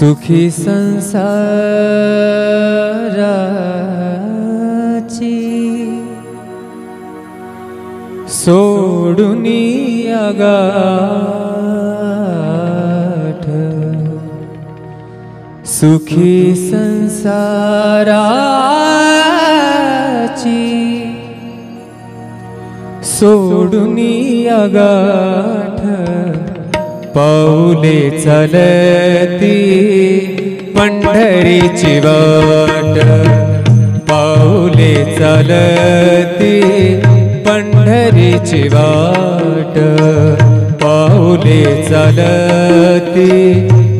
सुखी संसाराची सोडुनी आगाठ, सुखी संसाराची सोडुनी आगाठ, पाऊले चालती पंढरीची वाट, पाऊले चालती पंढरीची वाट, पाऊले चालती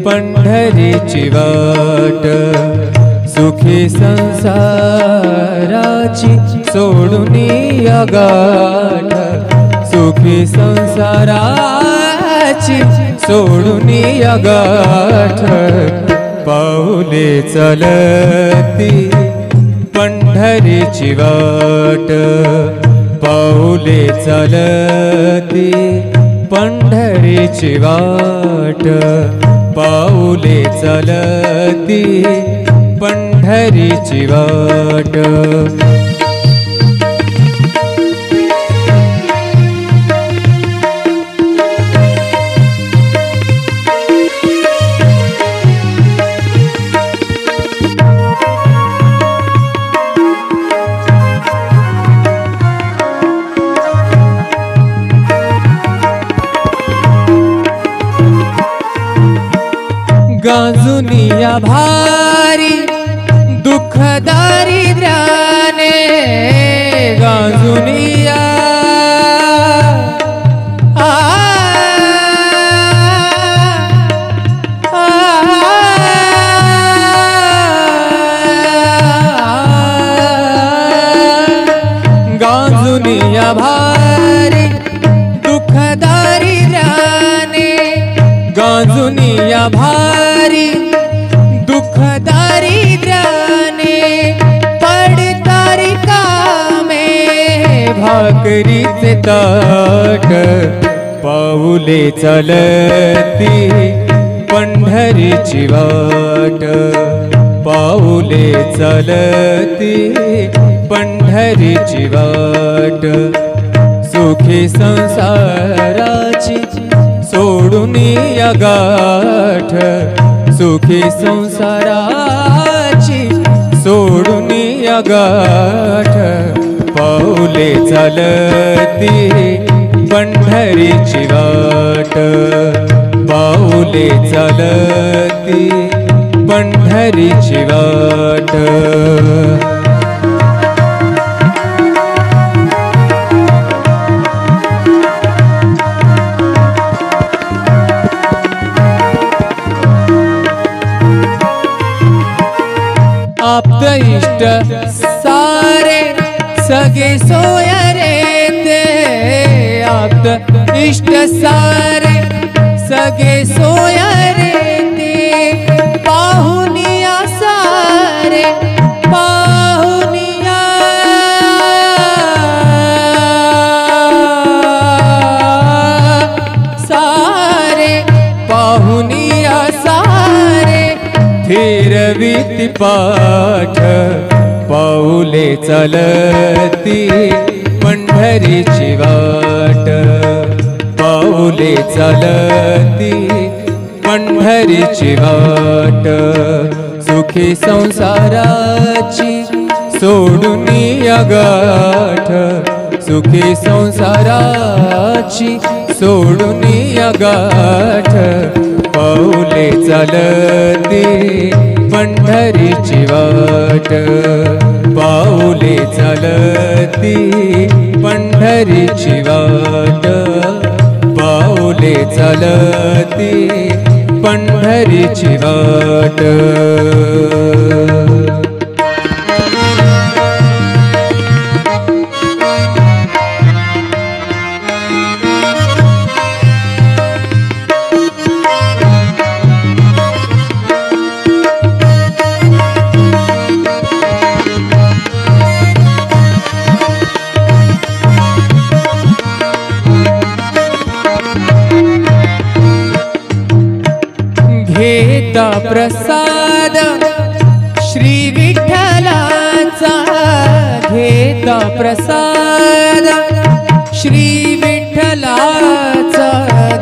पंढरीची वाट, सुखी संसाराची सोडुनी आगाठ, सुखी संसाराची सोडुनी आगाठ, पाऊले चालती पंढरीची वाट, पाऊले चालती पंढरीची वाट, पाऊले चालती पंढरीची वाट. गांजुनिया भारी दुःख दारिद्र्याने, गांजुनिया गांजुनिया भारी दुःख दारिद्र्याने, गांजुनिया भारी दुःख दारिद्र्याने, पडतारी कामे भाकरीचे ताट, पाऊले चालती पंढरीची वाट, पाऊले चालती पंढरीची वाट, सुखी संसाराची सोडुनी आगाठ, सुखी संसाराची सोडुनी आगाठ, पाऊले चालती पंढरीची वाट, पाऊले चालती पंढरीची वाट. आप्त इष्ट सारे सगे सोय रे ते, आप्त इष्ट सारे सगे सोय रे ते, पाहुनिया सारे पाहुनिया सारे, पाहुनिया सारे फिरवीती पाठ, पाऊले चालती पंढरीची वाट, पाऊले चालती पंढरीची वाट, सुखी संसाराची सोडुनी आगाठ, सुखी संसाराची सोडुनी आगाठ, पाऊले चालती पंढरीची वाट, पाऊले चालती पंढरीची वाट, पाऊले चालती पंढरीची वाट. घेता प्रसाद श्री विठ्ठलाचा घेता प्रसाद श्री विठ्ठलाचा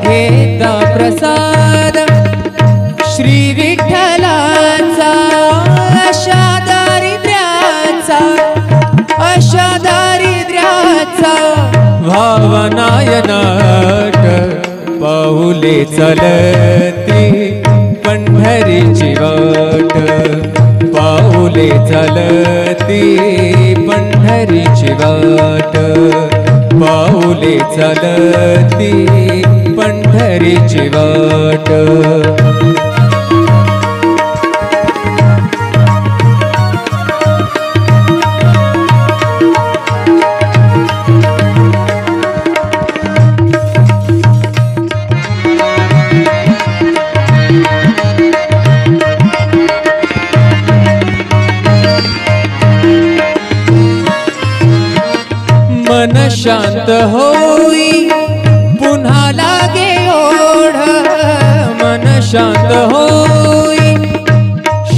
घेता प्रसाद श्री विठ्ठलाचा अशा दारिद्र्याचा भावनायनाट पाऊले चलती पंढरीची वाट पाऊले चलती पंढरीची वाट पाऊले चलती पंढरीची वाट मन शांत होई पुन्हा लागे ओढ मन शांत होई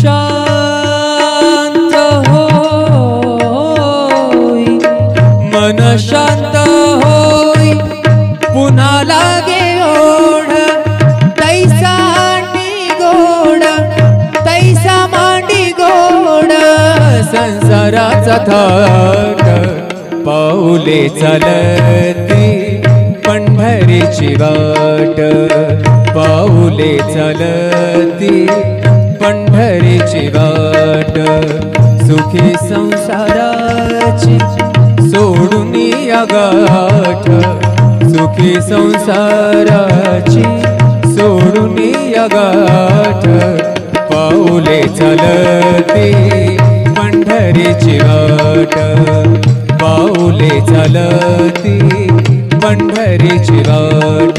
शांत होई मन शांत होई पुन्हा लागे ओढ तैसा मांडी गोड संसाराचा थाट पाऊले चलती पंढरीची वाट पाऊले चलती पंढरीची वाट सुखी संसाराची सोडून या गाठ सुखी संसाराची सोडून या गाठ पाऊले चलती पंढरीची वाट पाऊले चलती पंढरीची वाट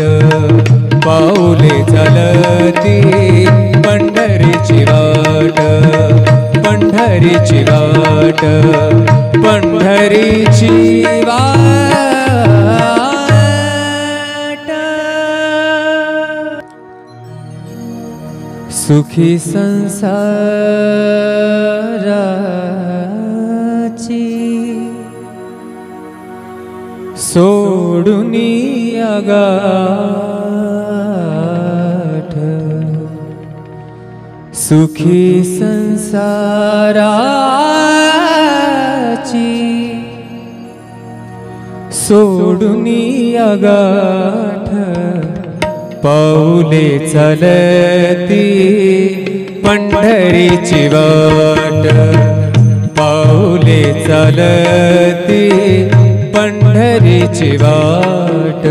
पाऊले चलती पंढरीची वाट पंढरीची वाट पंढरीची वाट सुखी संसाराची सोडून या गाठ सुखी संसाराची सोडून या गाठ पाऊले चलती पंढरीची वाट पाऊले चलती पंढरीची वाट।